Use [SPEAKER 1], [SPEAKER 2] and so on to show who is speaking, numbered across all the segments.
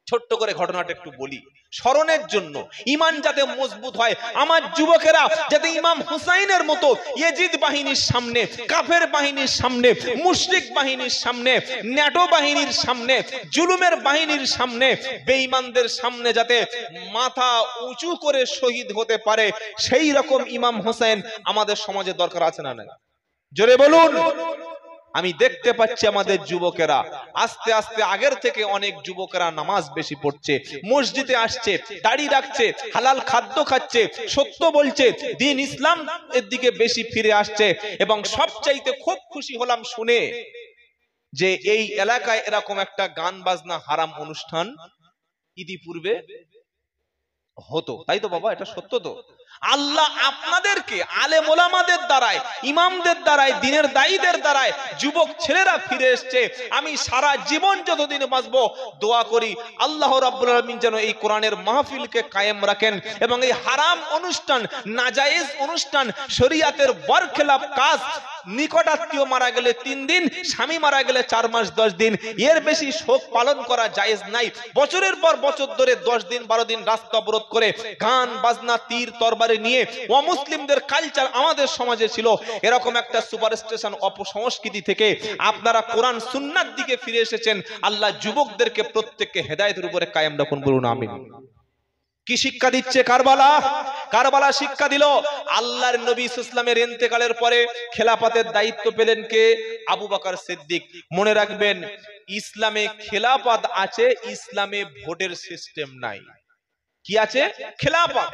[SPEAKER 1] ছোট্ট করে ঘটনাটা একটু বলি স্মরণের জন্য, ঈমান যাতে মজবুত হয়, আমার যুবকেরা যাতে ইমাম হুসাইনের মতো ইয়াজিদ বাহিনীর সামনে, কাফের বাহিনীর সামনে, মুশরিক বাহিনীর সামনে, ন্যাটো বাহিনীর সামনে, জুলুমের বাহিনীর সামনে, বেঈমানদের সামনে যাতে মাথা উঁচু করে শহীদ হতে পারে, সেই রকম ইমাম হুসাইন আমাদের সমাজে দরকার আছে না নাই? জোরে বলুন। আমি দেখতে পাচ্ছি আমাদের যুবকেরা আস্তে আস্তে আগের থেকে অনেক যুবকেরা নামাজ বেশি পড়ছে, মসজিদে আসছে, দাড়ি রাখছে, হালাল খাদ্য খাচ্ছে, সত্য বলছে, দ্বীন ইসলাম এর দিকে বেশি ফিরে আসছে। এবং সবচাইতে খুব খুশি হলাম শুনে যে এই এলাকায় এরকম একটা গান বাজনা হারাম অনুষ্ঠান ইতিপূর্বে হতো, তাই তো বাবা? এটা সত্য তো? আল্লাহ আপনাদেরকে আলেম ওলামাদের দ্বারায়, ইমামদের দ্বারায়, দ্বীনের দায়ীদের দ্বারায় যুবক ছেলেরা ফিরে এসছে। আমি সারা জীবন যতদিন বাঁচবো দোয়া করি আল্লাহ রাব্বুল আলামিন যেন এই কোরআনের মাহফিলকে কায়েম রাখেন এবং এই হারাম অনুষ্ঠান, নাজায়েজ অনুষ্ঠান, শরীয়তের বরখেলাপ কাজ, নিকটাত্মীয় মারা গেলে 3 দিন, স্বামী মারা গেলে 4 মাস 10 দিন, এর বেশি শোক পালন করা জায়েজ নাই। বছরের পর বছর ধরে 10 দিন 12 দিন রাস্তা অবরোধ করে গান বাজনা তীর তরবারি নিয়ে অমুসলিমদের কালচার আমাদের সমাজে ছিল। এরকম একটা সুপার স্টেশন অপসংস্কৃতি থেকে আপনারা কোরআন সুন্নাত দিকে ফিরে এসেছেন। আল্লাহ যুবকদেরকে প্রত্যেককে হেদায়েতের উপরে কায়েম রাখুন, বলুন আমিন। কি শিক্ষা দিচ্ছে কারবালা? কারবালা শিক্ষা দিল আল্লাহর নবী সাল্লাল্লাহু আলাইহি ওয়াসাল্লামের ইন্তেকালের পরে খেলাফতের দায়িত্ব পেলেন কে? আবু বকর সিদ্দিক। মনে রাখবেন, ইসলামে খেলাফত আছে, ইসলামে ভোটের সিস্টেম নাই। কি আছে? খেলাফত।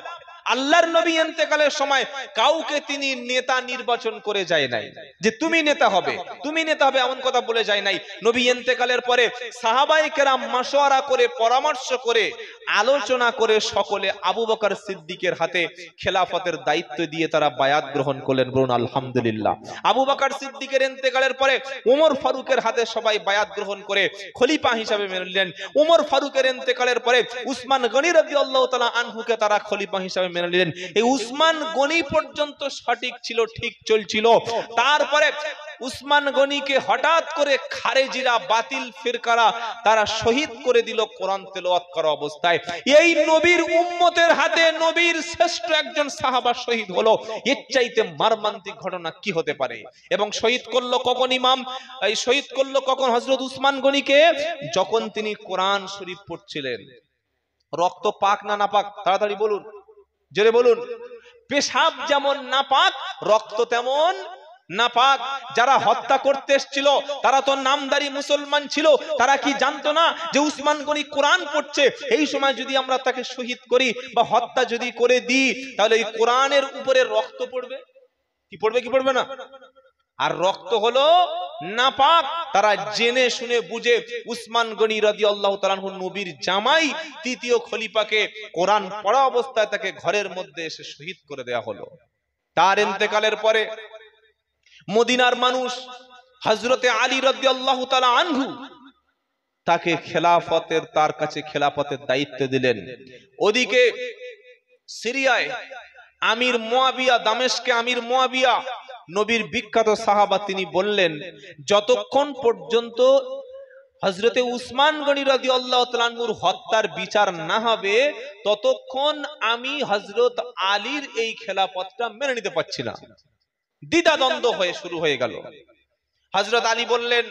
[SPEAKER 1] আল্লাহর নবী ইন্তেকালের সময় কাউকে তিনি নেতা নির্বাচন করে যায় নাই যে তুমি নেতা হবে, তুমি নেতা হবে, এমন কথা বলে যায় নাই। নবী ইন্তেকালের পরে সাহাবায়ে কেরাম মাশওয়ারা করে, পরামর্শ করে, আলোচনা করে সকলে আবু বকর সিদ্দিকের হাতে খেলাফতের দায়িত্ব দিয়ে তারা বায়াত গ্রহণ করলেন, বলুন আলহামদুলিল্লাহ। আবু বকর সিদ্দিকের ইন্তেকালের পরে ওমর ফারুকের হাতে সবাই বায়াত গ্রহণ করে খলিফা হিসেবে মেনে নিলেন। ওমর ফারুকের ইন্তেকালের পরে উসমান গনি রাদিয়াল্লাহু তাআলা আনহুকে তারা খলিফা হিসেবে মেনে নিলেন। এই উসমান গনি পর্যন্ত সঠিক ছিল, ঠিক চলছিল। তারপরে উসমান গনিকে হঠাৎ করে খারেজিরা, বাতিল ফিরকারা তারা শহীদ করে দিল কোরআন তেলাওয়াত করা অবস্থায়। এই নবীর উম্মতের হাতে নবীর শ্রেষ্ঠ একজন সাহাবা শহীদ হলো। এর চাইতে মর্মান্তিক ঘটনা কি হতে পারে? এবং শহীদ করলো কখন ইমাম? এই শহীদ করলো কখন হযরত উসমান গনিকে? যখন তিনি কোরআন শরীফ পড়ছিলেন। রক্ত পাক না নাপাক? তাড়াতাড়ি বলুন, জোরে বলুন। পেশাব যেমন নাপাক, রক্ত তেমন নাপাক। যারা হত্যা করতে এসেছিল তারা তো নামদারি মুসলমান ছিল। তারা কি জানতো না যে উসমান গনি কোরআন পড়ছে? এই সময় যদি আমরা তাকে শহীদ করি বা হত্যা যদি করে দিই, তাহলে এই কোরআনের উপরে রক্ত পড়বে। কি পড়বে, কি পড়বে না? আর রক্ত হলো নাপাক। তারা জেনে শুনে বুঝে উসমান গনি রাদিয়াল্লাহু তাআলা আনহু নবীর জামাই, তৃতীয় খলিফাকে কোরআন পড়া অবস্থায় তাকে ঘরের মধ্যে এসে শহীদ করে দেয়া হলো। তার ইন্তেকালের পরে মদিনার মানুষ হযরতে আলী রাদিয়াল্লাহু তাআলা আনহু তাকে খেলাফতের, তার কাছে খেলাফতের দায়িত্ব দিলেন। ওদিকে সিরিয়ায় আমির মুয়াবিয়া, দামেস্কে আমির মুয়াবিয়া নবীর বিখ্যাত সাহাবা, তিনি বললেন যতক্ষণ পর্যন্ত হযরতে উসমান গনি রাদিয়াল্লাহু তাআলা আনহুর হত্যার বিচার না হবে ততক্ষণ আমি হযরত আলীর এই খেলাফতটা মেনে নিতে পারছি না। দ্বিধা দ্বন্দ্ব হয়ে শুরু হয়ে গেল। হযরত আলী বললেন,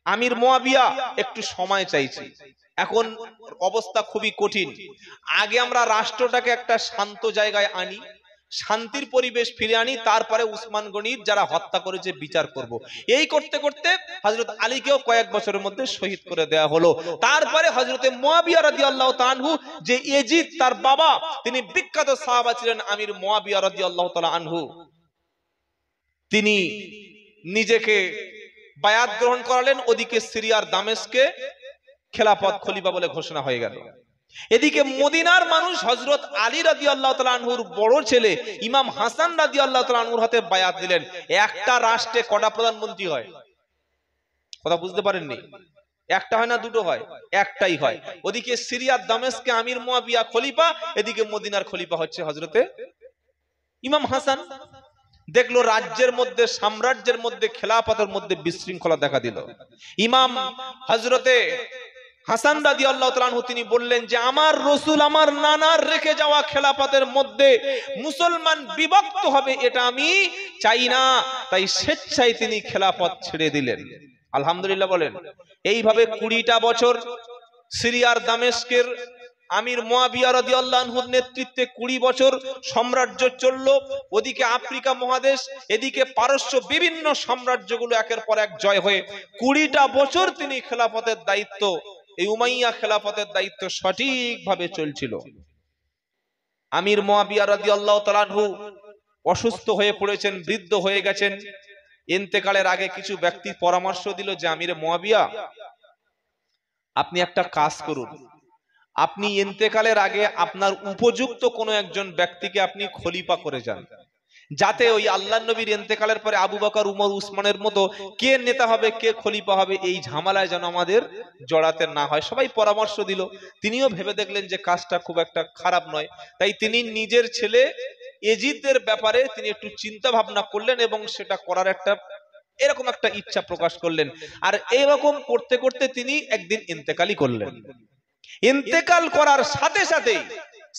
[SPEAKER 1] আমির মুয়াবিয়া একটু সময় চাইছি, এখন অবস্থা খুবই কঠিন। আগে আমরা রাষ্ট্রটাকে একটা শান্ত জায়গায় আনি, শান্তির পরিবেশ ফিরে আনি, তারপরে উসমান গনির যারা হত্যা করেছে বিচার করব। এই করতে করতে হযরত আলীকেও কয়েক বছরের মধ্যে শহীদ করে দেয়া হলো। তারপরে হযরতে মুয়াবিয়া রাদিয়াল্লাহু তাআলা আনহু, যে ইয়াজিদ তার বাবা, তিনি বিখ্যাত সাহাবা ছিলেন আমির মুয়াবিয়া রাদিয়াল্লাহু তাআলা আনহু, তিনি নিজেকে বায়াত গ্রহণ করালেন। ওদিকে সিরিয়ার দামেস্কে খেলাফত খলিফা বলে ঘোষণা হয়ে গেল। এদিকে মদিনার মানুষ হযরত আলী রাদিয়াল্লাহু তাআলা আনহুর বড় ছেলে ইমাম হাসান রাদিয়াল্লাহু তাআলা আনহুর হাতে বায়াত দিলেন। একটা রাষ্ট্রে কটা প্রধানমন্ত্রী হয়? কথা বুঝতে পারেননি? একটা হয় না, দুটো হয়? একটাই হয়। ওদিকে সিরিয়ার দামেস্কে আমির মুয়াবিয়া খলিফা, এদিকে মদিনার খলিফা হচ্ছে হযরতে ইমাম হাসান। দেখলো রাজ্যের মধ্যে, সাম্রাজ্যের মধ্যে, খেলাফতের মধ্যে বিশৃঙ্খলা দেখা দিল। ইমাম হযরতে হাসান রাদিয়াল্লাহু তাআলা আনহু তিনি বললেন যে আমার রাসূল আমার নানার রেখে যাওয়া খেলাফতের মধ্যে মুসলমান বিভক্ত হবে এটা আমি চাই না, তাই স্বেচ্ছায় তিনি খেলাফত ছেড়ে দিলেন। আলহামদুলিল্লাহ বলেন। এইভাবে 20টা বছর সিরিয়ার দামেস্কের আমির মুয়াবিয়া রাদিয়াল্লাহু আনহুর নেতৃত্বে 20 বছর সাম্রাজ্য চলল। ওদিকে আফ্রিকা মহাদেশ, এদিকে পারস্য বিভিন্ন সাম্রাজ্যগুলো একের পর এক জয় হয়ে 20টা বছর তিনি খেলাফতের দায়িত্ব, এই উমাইয়া খেলাফতের দায়িত্ব সঠিকভাবে চলছিল। আমির মুয়াবিয়া রাদিয়াল্লাহু তাআলা আনহু অসুস্থ হয়ে পড়েছেন, বৃদ্ধ হয়ে গেছেন। ইন্তেকালের আগে কিছু ব্যক্তি পরামর্শ দিল যে আমির মুয়াবিয়া, আপনি একটা কাজ করুন, আপনি ইন্তেকালের আগে আপনার উপযুক্ত কোনো একজন ব্যক্তিকে আপনি খলিফা করে যান, যাতে ওই আল্লাহর নবীর ইন্তেকালের পরে আবু বকর, উমর, উসমানের মতো কে নেতা হবে, কে খলিফা হবে, এই ঝামেলায় যেন আমাদের জড়াতে না হয়। সবাই পরামর্শ দিল। তিনিও ভেবে দেখলেন যে কাজটা খুব একটা খারাপ নয়, তাই তিনি নিজের ছেলে এজিদের ব্যাপারে তিনি একটু চিন্তা ভাবনা করলেন এবং সেটা করার এরকম একটা ইচ্ছা প্রকাশ করলেন। আর এরকম করতে করতে তিনি একদিন ইন্তেকালই করলেন। ইন্তেকাল করার সাথে সাথে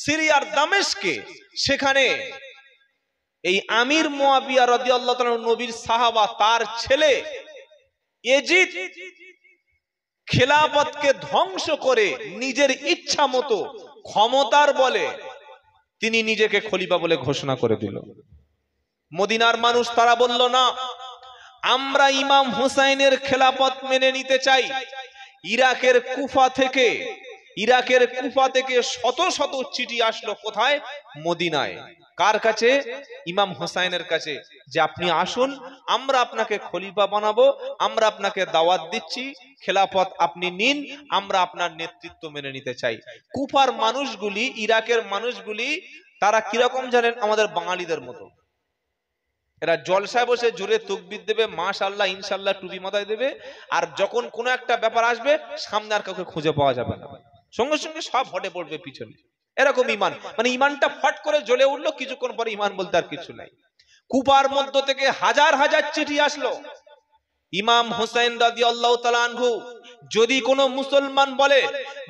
[SPEAKER 1] সিরিয়ার দামেস্কে সেখানে এই আমির মুয়াবিয়া রাদিয়াল্লাহু তাআলা নবীর সাহাবা, তার ছেলে ইয়াজিদ খেলাফতকে ধ্বংস করে নিজের ইচ্ছা মতো ক্ষমতার বলে তিনি নিজেকে খলিফা বলে ঘোষণা করে দিল। মদিনার মানুষ তারা বলল না, আমরা ইমাম হুসাইনের খেলাফত মেনে নিতে চাই। ইরাকের কুফা থেকে শত শত চিঠি আসলো কোথায়? মদিনায়। কার কাছে? ইমাম হুসাইনের কাছে, যে আপনি আসুন, আমরা আপনাকে খলিফা বানাবো, আমরা আপনাকে দাওয়াত দিচ্ছি, খেলাফত আপনি নিন, আমরা আপনার নেতৃত্ব মেনে নিতে চাই। কুফার মানুষগুলি, ইরাকের মানুষগুলি তারা কিরকম জানেন? আমাদের বাঙালিদের মতো। এরা জলসায় বসে জোরে তাকবীর দেবে, মাশাআল্লাহ ইনশাআল্লাহ টুপি মাথায় দেবে, আর যখন কোনো একটা ব্যাপার আসবে সামনে আর কাউকে খুঁজে পাওয়া যাবে না, সঙ্গে সঙ্গে সব হটে পড়বে পিছনে। এরকম ইমান, মানে ইমানটা ফট করে জ্বলে উঠলো, কিছুক্ষণ পরে ইমান বলতে আর কিছু নাই। কুফার মধ্য থেকে হাজার হাজার চিঠি আসলো। ইমাম হুসাইন রাদিয়াল্লাহু তাআলা আনহু যদি কোনো মুসলমান বলে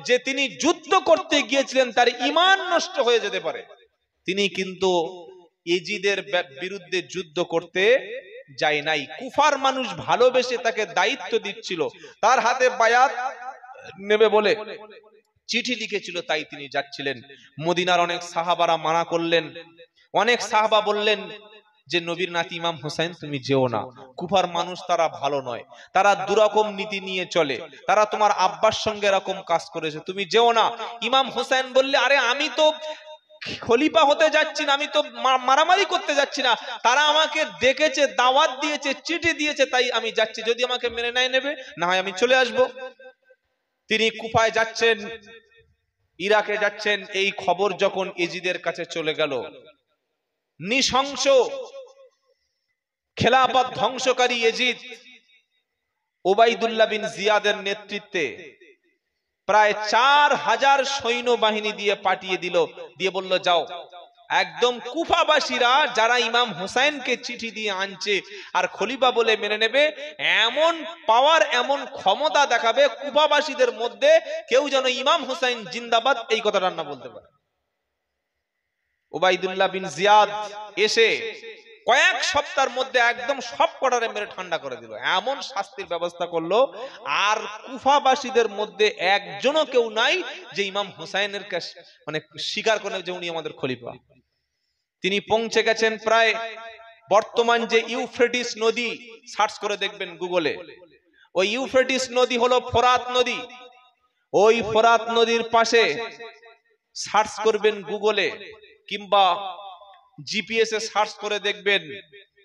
[SPEAKER 1] যে তিনি যুদ্ধ করতে গিয়েছিলেন, তার ইমান নষ্ট হয়ে যেতে পারে, তিনি কিন্তু ইয়াজিদের বিরুদ্ধে যুদ্ধ করতে যায় নাই। কুফার মানুষ ভালোবেসে তাকে দায়িত্ব দিচ্ছিল, তার হাতে বায়াত নেবে বলে চিঠি লিখেছিল, তাই তিনি যাচ্ছিলেন। মদিনার অনেক সাহাবারা মানা করলেন, অনেক সাহাবা বললেন যে নবীর নাতি ইমাম হুসাইন তুমি যেও না, কুফার মানুষ তারা ভালো নয়, তারা দুরকম নীতি নিয়ে চলে, তারা তোমার আব্বার সঙ্গে এরকম কাজ করেছে, তুমি যেও না। ইমাম হুসাইন বললে, আরে আমি তো খলিফা হতে যাচ্ছি না, আমি তো মারামারি করতে যাচ্ছি না, তারা আমাকে ডেকেছে, দাওয়াত দিয়েছে, চিঠি দিয়েছে, তাই আমি যাচ্ছি, যদি আমাকে মেনে নেবে না হয় আমি চলে আসব। তিনি কুফায় যাচ্ছেন, ইরাকে যাচ্ছেন। এই খবর যখন ইয়াজিদের কাছে চলে গেল, নৃশংস খেলাফত ধ্বংসকারী ইয়াজিদ উবাইদুল্লাহ বিন জিয়াদের নেতৃত্বে প্রায় 4000 সৈন্যবাহিনী দিয়ে পাঠিয়ে দিল, দিয়ে বলল যাও, একদম কুফাবাসীরা যারা ইমাম হুসাইনকে চিঠি দিয়ে আনছে আর খলিফা বলে মেনে নেবে, এমন পাওয়ার, এমন ক্ষমতা দেখাবে কুফাবাসীদের মধ্যে কেউ যেন ইমাম হুসাইন জিন্দাবাদ এই কথাটা না বলতে পারে। উবাইদুল্লাহ বিন জিয়াদ এসে কয়েক সপ্তাহের মধ্যে একদম সব কটারে মেরে ঠান্ডা করে দিল, এমন শাস্তির ব্যবস্থা করলো, আর কুফাবাসীদের মধ্যে একজনও কেউ নাই যে ইমাম হুসাইনের মানে স্বীকার করে যে উনি আমাদের খলিফা। তিনি পৌঁছে গেছেন প্রায় বর্তমান যে ইউফ্রেটিস নদী, সার্চ করে দেখবেন গুগলে, ওই ইউফ্রেটিস নদী হলো ফোরাত নদী। ওই ফোরাত নদীর পাশে সার্চ করবেন গুগলে কিংবা জিপিএস এ সার্চ করে দেখবেন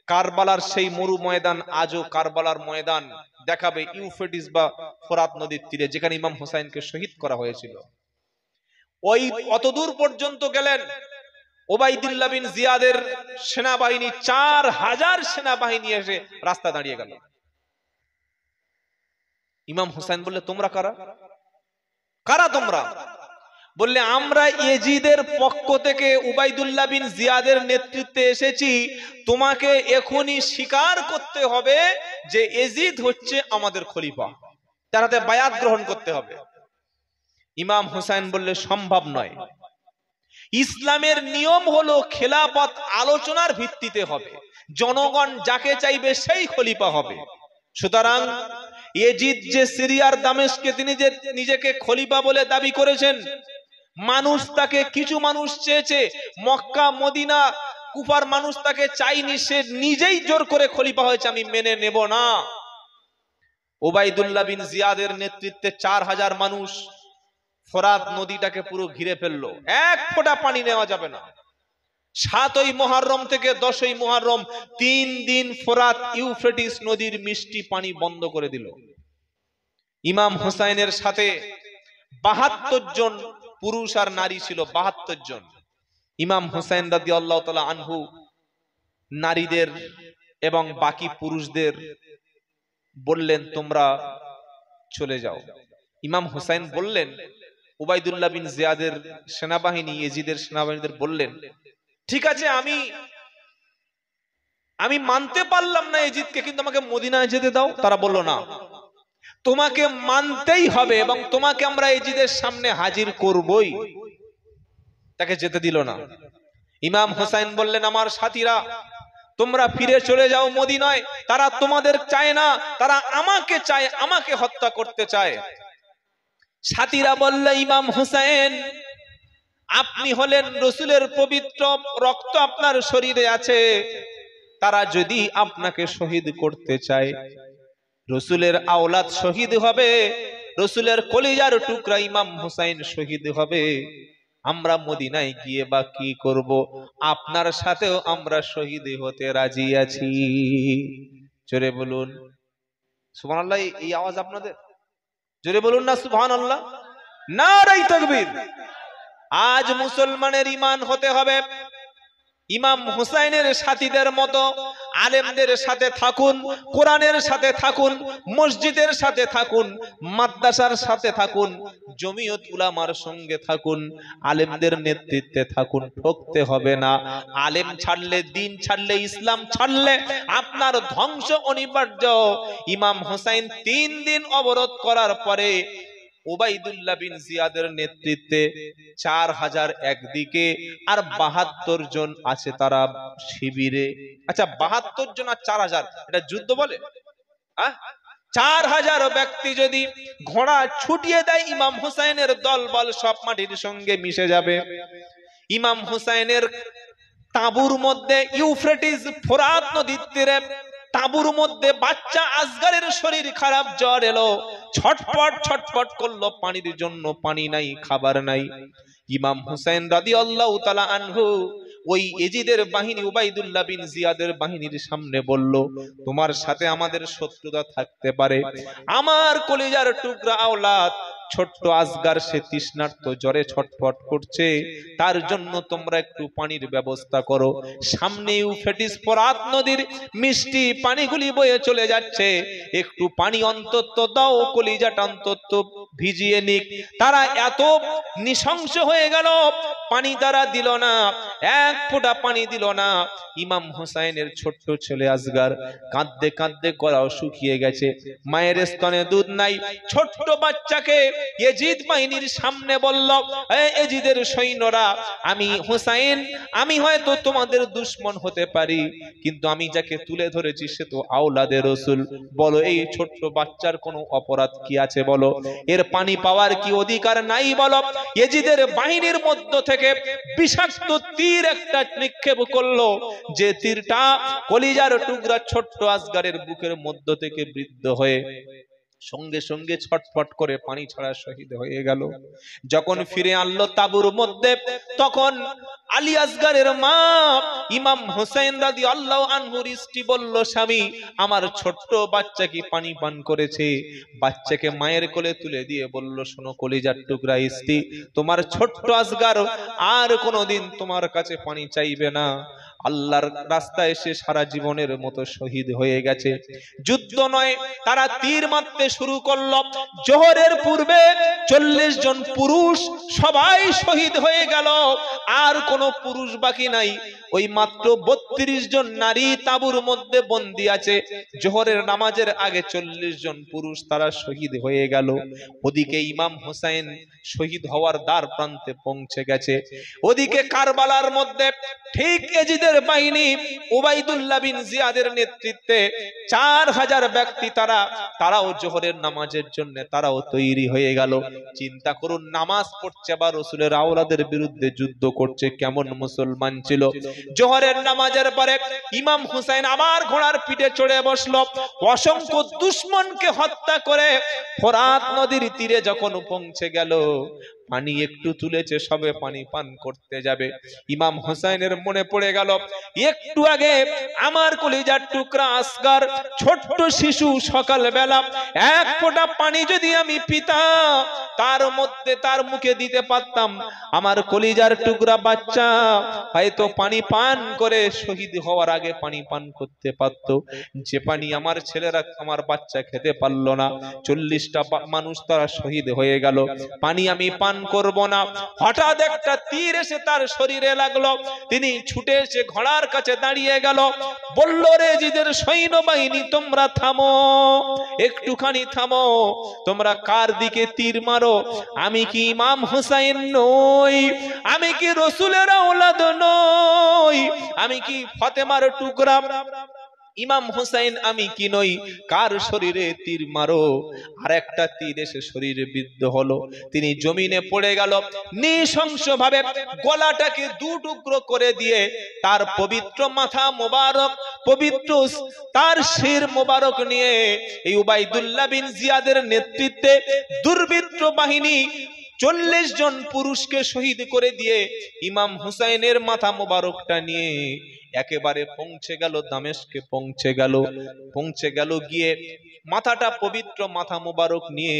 [SPEAKER 1] কারবালার সেই মরু ময়দান, আজও কারবালার ময়দান দেখাবে ইউফ্রেটিস বা ফোরাত নদীর তীরে, যেখানে ইমাম হুসাইনকে শহীদ করা হয়েছিল। ওই অতদূর পর্যন্ত গেলেন। উবাইদুল্লাহ বিন জিয়াদের সেনাবাহিনী 4000 সেনাবাহিনী এসে রাস্তা দাঁড়িয়ে গেল। ইমাম হুসাইন বললে, তোমরা কারা? কারা তোমরা? বললে, আমরা ইয়াজিদের পক্ষ থেকে উবাইদুল্লাহ বিন জিয়াদের নেতৃত্বে এসেছি, তোমাকে এখনই স্বীকার করতে হবে যে ইয়াজিদ হচ্ছে আমাদের খলিফা, তার হাতে বায়াত গ্রহণ করতে হবে। ইমাম হুসাইন বললে সম্ভব নয়, ইসলামের নিয়ম হলো খেলাফত আলোচনার ভিত্তিতে হবে, জনগণ যাকে চাইবে সেই খলিফা হবে। সুতরাং ইয়াজিদ যে সিরিয়ার দামেস্কে তিনি যে নিজেকে খলিফা বলে দাবি করেছেন, মানুষ তাকে, কিছু মানুষ চেয়েছে, মক্কা মদিনা কুফার মানুষ তাকে চাইনি, সে নিজেই জোর করে খলিফা হয়েছে, আমি মেনে নেব না। ওবাইদুল্লাহ বিন জিয়াদের নেতৃত্বে 4000 মানুষ ফোরাত নদীটাকে পুরো ঘিরে ফেললো, এক ফোঁটা পানি নেওয়া যাবে না। 7ই মুহররম থেকে 10ই মুহররম 3 দিন ফোরাত ইউফ্রেটিস নদীর মিষ্টি পানি বন্ধ করে দিল। ইমাম হুসাইনের সাথে 72 জন পুরুষ আর নারী ছিল, 72 জন। ইমাম হুসাইন রাদিয়াল্লাহু তাআলা আনহু নারীদের এবং বাকি পুরুষদের বললেন, তোমরা চলে যাও। ইমাম হুসাইন বললেন, উবাইদুল্লাহ বিন জিয়াদের সেনাবাহিনী, ইয়াজিদের সেনাবাহিনীদের বললেন, ঠিক আছে, আমি মানতে পারলাম না ইয়াজিদকে, কিন্তু আমাকে মদিনায় যেতে দাও। তারা বলল, না, তোমাকে মানতেই হবে এবং তোমাকে আমরা ইয়াজিদের সামনে হাজির করবই। তাকে যেতে দিল না। ইমাম হুসাইন বললেন, আমার সাথীরা, তোমরা ফিরে চলে যাও মদিনায়, তারা তোমাদের চায় না, তারা আমাকে চায়, আমাকে হত্যা করতে চায়। সাথীরা বললে, ইমাম হুসাইন, আপনি হলেন রাসূলের পবিত্র রক্ত আপনার শরীরে আছে, তারা যদি আপনাকে শহীদ করতে চায়, রাসূলের আওলাদ শহীদ হবে, রাসূলের কলিজার টুকরা ইমাম হুসাইন শহীদ হবে, আমরা মদিনায় গিয়ে বা কি করব? আপনার সাথেও আমরা শহীদ হতে রাজি আছি। জোরে বলুন সুবহানাল্লাহ। এই আওয়াজ আপনাদের? জোরে বলুন না সুবহানাল্লাহ। নারায়ে তাকবীর। আজ মুসলমানের ঈমান হতে হবে ইমাম হুসাইনের সাথীদের মতো। আলেমদের সাথে থাকুন, কোরআনের সাথে থাকুন, মসজিদের সাথে থাকুন, মাদ্রাসার সাথে থাকুন, জমিয়ত উলামার সঙ্গে থাকুন, আলেমদের নেতৃত্বে থাকুন। ঠকতে হবে না। আলেম ছাড়লে, দিন ছাড়লে, ইসলাম ছাড়লে আপনার ধ্বংস অনিবার্য। ইমাম হুসাইন 3 দিন অবরোধ করার পরে ওবাইদুল্লাহ বিন জিয়াদের নেতৃত্বে 4000 একদিকে আর 72 জন আছে তারা শিবিরে। আচ্ছা, 72 জন আর 4000 এটা যুদ্ধ বলে? 4000 ব্যক্তি যদি ঘোড়া ছুটিয়ে দেয়, ইমাম হুসাইনের দলবল সব মাটির সঙ্গে মিশে যাবে। ইমাম হুসাইনের তাঁবুর মধ্যে, ইউফ্রেটিস ফোরাত নদীর তীরে তাঁবুর মধ্যে বাচ্চা আসগারের শরীর খারাপ, জ্বর এলো, ছটফট ছটফট করলো পানির জন্য। পানি নাই, খাবার নাই। ইমাম হুসাইন রাদিয়াল্লাহু তাআলা আনহু ওই ইয়াজিদের বাহিনী, উবাইদুল্লাহ বিন জিয়াদের বাহিনীর সামনে বলল, তোমার সাথে আমাদের শত্রুতা থাকতে পারে, আমার কলিজার টুকরা আওলাদ ছোট্ট আসগার, সে তৃষ্ণার্ত, জ্বরে ছটফট করছে, তার জন্য তোমরা একটু পানির ব্যবস্থা করো। সামনে ইউফ্রেটিস ফোরাত নদীর মিষ্টি পানিগুলি বয়ে চলে যাচ্ছে, একটু পানি অন্তত দাও, কলিজাটা অন্তত ভিজিয়ে নিক। তারা এত নৃশংস হয়ে গেল, পানি তারা দিল না, এক ফোঁটা পানি দিল না। ইমাম হুসাইনের ছোট্ট ছেলে আসগার কাঁদতে কাঁদতে গলাও শুকিয়ে গেছে, মায়ের স্তনে দুধ নাই। ছোট্ট বাচ্চাকে ইয়াজিদ বাহিনীর সামনে বলল, ইয়াজিদের সৈন্যরা, আমি হুসাইন, আমি হয়তো তোমাদের দুশমন হতে পারি, কিন্তু আমি যাকে তুলে ধরেছি সে তো আওলাদে রাসূল। বলো, এই ছোট্ট বাচ্চার কোনো অপরাধ কি আছে? বলো, এর পানি পাওয়ার কি অধিকার নাই? বলো। ইয়াজিদের বাহিনীর মধ্য থেকে বিষাক্ত তীর একটা নিক্ষেপ করলো, যে তীরটা কলিজার টুকরা ছোট্ট আসগারের বুকের মধ্য থেকে বৃদ্ধ হয়ে সঙ্গে সঙ্গে ছটফট করে পানি ছাড়া শহীদ হয়ে গেল। যখন ফিরে আনলো তাঁবুর মধ্যে, তখন আলী আসগারের মা ইমাম হুসাইন রাদিয়াল্লাহু আনহুর স্ত্রী বলল, স্বামী, আমার ছোট্ট বাচ্চা কি পানি পান করেছে? বাচ্চাকে মায়ের কোলে তুলে দিয়ে বলল, শোনো কলিজার টুকরা স্ত্রী, তোমার ছোট্ট আসগার আর কোনোদিন তোমার কাছে পানি চাইবে না। আল্লাহর রাস্তায় এসে সারা জীবনের মতো শহীদ হয়ে গেছে। যুদ্ধ নয়, তারা তীর মারতে শুরু করলো। জোহরের পূর্বে 40 জন পুরুষ সবাই শহীদ হয়ে গেল, আর কোনো পুরুষ বাকি নাই। ওই মাত্র 32 জন নারী তাঁবুর মধ্যে বন্দী আছে। জোহরের নামাজের আগে 40 জন পুরুষ তারা শহীদ হয়ে গেল। ওদিকে ইমাম হোসেন শহীদ হওয়ার দ্বার প্রান্তে পৌঁছে গেছে। ওদিকে কারবালার মধ্যে ঠিক এজিদের বাহিনী উবাইদুল্লাহ বিন জিয়াদের নেতৃত্বে 4000 ব্যক্তি তারাও জোহরের নামাজের জন্য তারাও তৈরি হয়ে গেল। চিন্তা করুন, নামাজ পড়ছে বা রাসূলের আওলাদের বিরুদ্ধে যুদ্ধ করছে, কেমন মুসলমান ছিল। জোহরের নামাজের পরে ইমাম হুসাইন আবার ঘোড়ার পিঠে চড়ে বসলো। অসংখ্য দুশমনকে হত্যা করে ফোরাত নদীর তীরে যখন পৌঁছে গেল, পানি একটু তুলেছে, সবে পানি পান করতে যাবে। ইমাম হুসাইনের মনে পড়ে গেল, একটু আগে আমার কলিজার টুকরা আসগার ছোট্ট শিশু সকালবেলা এক ফোঁটা পানি যদি আমি পিতাম, তার মুখে দিতে পারতাম, আমার কলিজার টুকরা বাচ্চা হয়তো পানি পান করে শহীদ হওয়ার আগে পানি পান করতে পারত। যে পানি আমার ছেলেরা, আমার বাচ্চা খেতে পারলো না, 40টা মানুষ তারা শহীদ হয়ে গেল, পানি আমি পান করব না। হঠাৎ একটা তীর এসে তার শরীরে লাগলো। তিনি ছুটে এসে ঘোড়ার কাছে দাঁড়িয়ে গেল, বলল, রে জিদের সৈন্যবাহিনী, তোমরা থামো, একটুখানি থামো। তোমরা কার দিকে তীর মারো? আমি কি ইমাম হুসাইন নই? আমি কি রাসূলের আওলাদ নই? আমি কি ফাতেমার টুকরা ইমাম হুসাইন আমি কি নই? কার শরীরে তীর মারো? আর একটা তীর এসে শরীরে বিদ্ধ হলো, তিনি জমিনে পড়ে গেল। নৃশংসভাবে গলাটাকে দু টুকরো করে দিয়ে তার পবিত্র মাথা মোবারক, পবিত্র তার শির মোবারক নিয়ে এই উবাইদুল্লাহ বিন জিয়াদের নেতৃত্বে দুর্বৃত্ত বাহিনী 40 জন পুরুষকে শহীদ করে দিয়ে ইমাম হুসাইনের মাথা মোবারকটা নিয়ে একেবারে পৌঁছে গেল দামেস্কে, পৌঁছে গেল গিয়ে মাথাটা, পবিত্র মাথা মোবারক নিয়ে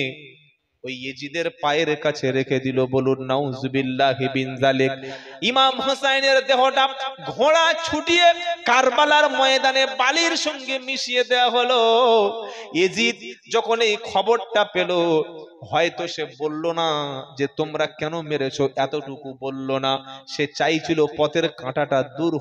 [SPEAKER 1] ওই ইয়েজিদের পায়ের কাছে রেখে দিল। বলুন নাউজুবিল্লাহি বিন যালিক। ইমাম হুসাইনের দেহটা ঘোড়া ছুটিয়ে কারবালার ময়দানে বালির সঙ্গে মিশিয়ে দেওয়া হলো। ইয়েজিদ যখন এই খবরটা পেল, হয়তো সে বলল না যে তোমরা কেন মেরেছো, এতটুকু বলল না। সে চাইছিল পথের কাঁটাটা দূর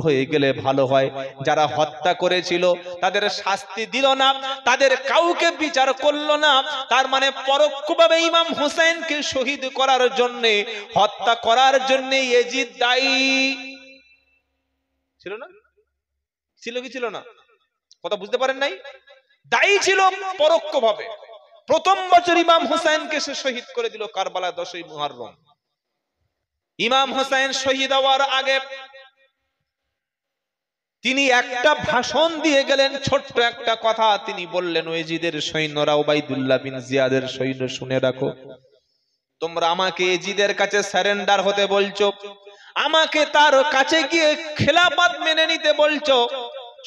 [SPEAKER 1] হয়ে গেলে ভালো হয়। যারা হত্যা করেছিল তাদের শাস্তি দিল না, তাদের কাউকে বিচার করলো না। তার মানে পরোক্ষভাবে ইমাম হুসাইনকে শহীদ করার জন্য, হত্যা করার জন্য ইয়েজিদ দায়ী ছিল না? ছিল কি ছিল না? কথা বুঝতে পারেন নাই? দায়ী ছিল পরোক্ষভাবে। প্রথম বছর ইমাম হুসাইনকে সে শহীদ করে দিল কারবালা 10ই মুহররম। ইমাম হুসাইন শহীদ হওয়ার আগে তিনি একটা ভাষণ দিয়ে গেলেন, ছোট্ট একটা কথা তিনি বললেন, ইয়েজিদের সৈন্যরা, উবাইদুল্লাহ বিন জিয়াদের সৈন্য, শুনে রাখো, তোমরা আমাকে ইয়েজিদের কাছে সারেন্ডার হতে বলছো, আমাকে তার কাছে গিয়ে খেলাফত মেনে নিতে বলছো।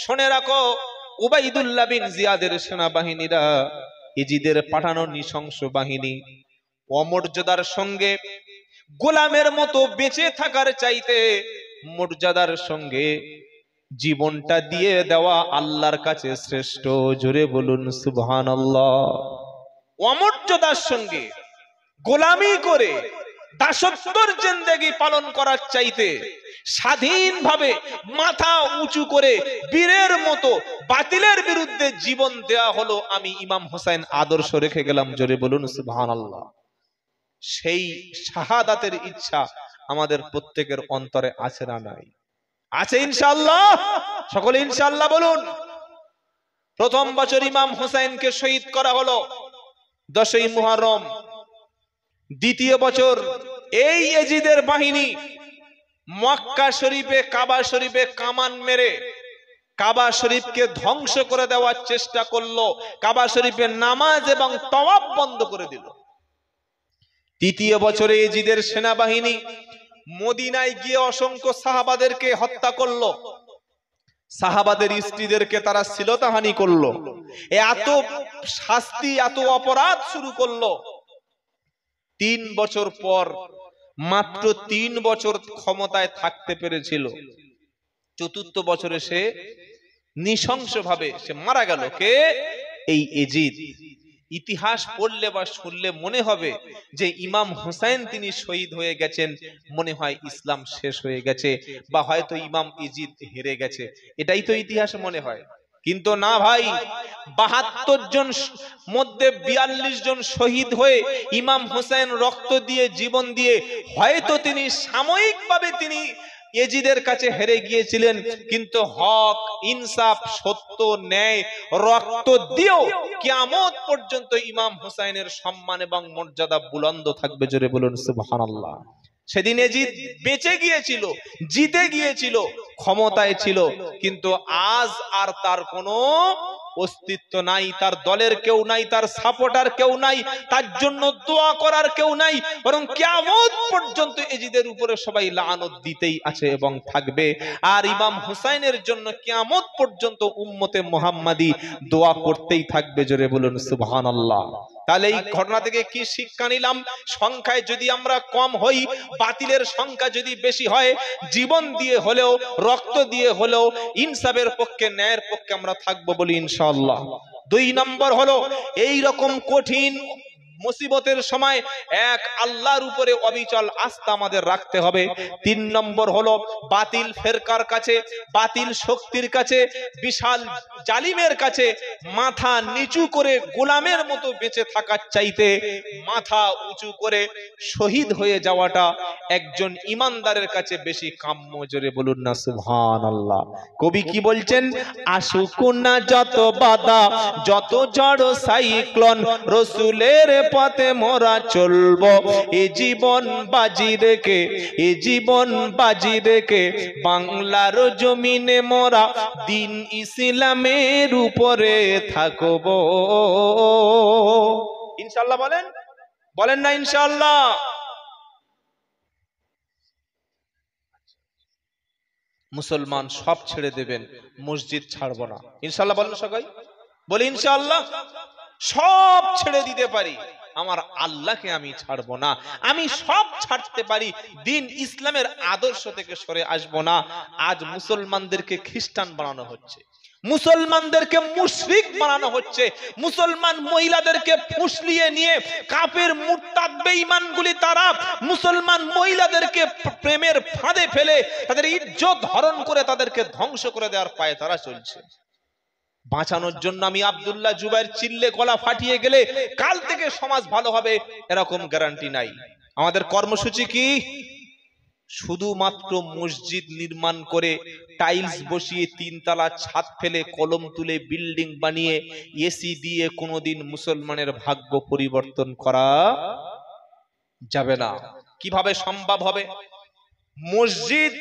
[SPEAKER 1] শুনে রাখো, উবাইদুল্লাহ বিন জিয়াদের সেনাবাহিনীরা, ইয়েজিদের পাঠানো নৃশংস বাহিনী, অমর্যাদার সঙ্গে গোলামের মতো বেঁচে থাকার চাইতে মর্যাদার সঙ্গে জীবনটা দিয়ে দেওয়া আল্লাহর কাছে শ্রেষ্ঠ। জোরে বলুন সুবহানাল্লাহ। অমর্যাদার সঙ্গে গোলামি করে দাসত্বর জিন্দেগি পালন করার চাইতে স্বাধীনভাবে মাথা উঁচু করে বীরের মতো বাতিলের বিরুদ্ধে জীবন দেয়া হলো। আমি ইমাম হুসাইন আদর্শ রেখে গেলাম। জোরে বলুন সুবহানাল্লাহ। সেই শাহাদাতের ইচ্ছা আমাদের প্রত্যেকের অন্তরে আছে না নাই? আছে ইনশাআল্লাহ। সকলে ইনশাআল্লাহ বলুন। প্রথম বছর ইমাম হুসাইনকে শহীদ করা হলো 10ই মুহররম। দ্বিতীয় বছর এই ইয়েজিদের বাহিনী মক্কা শরীফে, কাবা শরীফে কামান মেরে কাবা শরীফকে ধ্বংস করে দেওয়ার চেষ্টা করলো। কাবা শরীফের নামাজ এবং তাওয়াফ বন্ধ করে দিল। তৃতীয় বছরে ইয়েজিদের সেনাবাহিনী মদিনায় গিয়ে অসংখ্য সাহাবাদেরকে হত্যা করলো, সাহাবাদের স্ত্রীদেরকে তারা শ্লীলতাহানি করলো, এত শাস্তি, এত অপরাধ শুরু করলো। 3 বছর পর, মাত্র 3 বছর ক্ষমতায় থাকতে পেরেছিল। 4র্থ বছরে সে নৃশংসভাবে সে মারা গেল। কে? এই ইয়েজিদ। ইতিহাস পড়লে বা শুনলে মনে হবে যে ইমাম হুসাইন তিনি শহীদ হয়ে গেছেন, মনে হয় ইসলাম শেষ হয়ে গেছে বা হয়তো ইমাম ইজিদ হেরে গেছে, এটাই তো ইতিহাস মনে হয়। কিন্তু না ভাই, ৭২ জন মধ্যে ৪২ জন শহীদ হয়ে ইমাম হুসাইন রক্ত দিয়ে জীবন দিয়ে হয়তো তিনি সাময়িকভাবে তিনি ইয়েজিদের কাছে হেরে গিয়েছিলেন, কিন্তু হক ইনসাফ সত্য ন্যায় রক্ত দিয়েও কিয়ামত পর্যন্ত ইমাম হুসাইনের সম্মান এবং মর্যাদা বুলন্দ থাকবে। জোরে বলুন সুবহানাল্লাহ। সেদিন ইয়েজিদ বেঁচে গিয়েছিল, জিতে গিয়েছিল, ক্ষমতায় ছিল, কিন্তু আজ আর তার কোনো অস্তিত্ব নাই, তার দলের কেউ নাই, তার সাপোর্টার কেউ নাই, তার জন্য দোয়া করার কেউ নাই, বরং কিয়ামত পর্যন্ত ইয়েজিদের উপরে সবাই লানত দিতেই আছে এবং থাকবে। আর ইমাম হুসাইনের জন্য কিয়ামত পর্যন্ত উম্মতে মুহাম্মাদি দোয়া করতেই থাকবে। জোরে বলুন সুবহানাল্লাহ। তাহলে এই ঘটনা থেকে কি শিক্ষা নিলাম? সংখ্যায় যদি আমরা কম হই, বাতিলের সংখ্যা যদি বেশি হয়, জীবন দিয়ে হলেও রক্ত দিয়ে হলেও ইনসাফের পক্ষে ন্যায়ের পক্ষে আমরা থাকবো বলি ইনশাআল্লাহ। ২ নম্বর হলো এই রকম কঠিন মুসিবতের সময় এক আল্লাহর উপরে অবিচল আস্থা আমাদের রাখতে হবে। ৩ নম্বর হলো বাতিল ফেরকার কাছে, বাতিল শক্তির কাছে, বিশাল জালিমের কাছে মাথা নিচু করে গোলামের মতো বেঁচে থাকার চাইতে মাথা উঁচু করে শহীদ হয়ে যাওয়াটা একজন ইমানদারের কাছে বেশি কাম্য। জোরে বলুন না সুবহানাল্লাহ। কবি কি বলছেন? আসুক না যত বাধা, যত ঝড় সাইক্লোন, রসুলের পথে মোরা চলবো, এ জীবন বাজি রেখে, এ জীবন বাজি রেখে বাংলার জমিনে মোরা দিন ইসলামের উপরে থাকবো। ইনশাআল্লাহ বলেন, বলেন না ইনশাআল্লাহ? মুসলমান সব ছেড়ে দেবেন, মসজিদ ছাড়বো না। ইনশাআল্লাহ বলেন সবাই, বলি ইনশাআল্লাহ। সব ছেড়ে দিতে পারি, আমার আল্লাহকে আমি ছাড়বো না। আমি সব ছাড়তে পারি, দিন ইসলামের আদর্শ থেকে সরে আসবো না। আজ মুসলমানদেরকে খ্রিস্টান বানানো হচ্ছে, মুসলমানদেরকে মুশরিক বানানো হচ্ছে, মুসলমান মহিলাদেরকে ফুসলিয়ে নিয়ে কাফের মুরতাদ বেঈমানগুলি তারা মুসলমান মহিলাদেরকে প্রেমের ফাঁদে ফেলে তাদের ইজ্জত হরণ করে তাদেরকে ধ্বংস করে দেওয়ার পায়ে তারা চলছে। বাঁচানোর জন্য আমি আব্দুল্লাহ জুবাইর চিল্লে গলা ফাটিয়ে গেলে কাল থেকে সমাজ ভালো হবে এরকম গ্যারান্টি নাই। আমাদের কর্মসূচি কি? শুধুমাত্র মসজিদ নির্মাণ করে টাইলস বসিয়ে ৩ তলা ছাদ ফেলে কলম তুলে বিল্ডিং বানিয়ে এসি দিয়ে কোনোদিন মুসলমানের ভাগ্য পরিবর্তন করা যাবে না। কিভাবে সম্ভব হবে? মসজিদ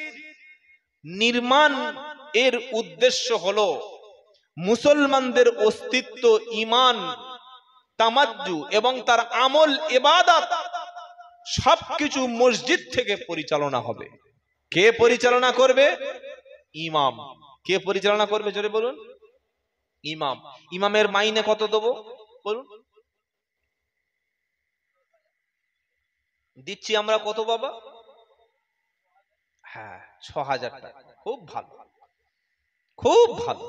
[SPEAKER 1] নির্মাণ এর উদ্দেশ্য হলো মুসলমানদের অস্তিত্ব, ঈমান, তামাজ্জু এবং তার আমল ইবাদত সবকিছু মসজিদ থেকে পরিচালনা হবে। কে পরিচালনা করবে? ইমাম। কে পরিচালনা করবে? জোরে বলুন। ইমাম। ইমামের মাইনে কত দেবো বলুন? দিচ্ছি আমরা কত বাবা? হ্যাঁ, ৬,০০০ টাকা। খুব ভালো, খুব ভালো।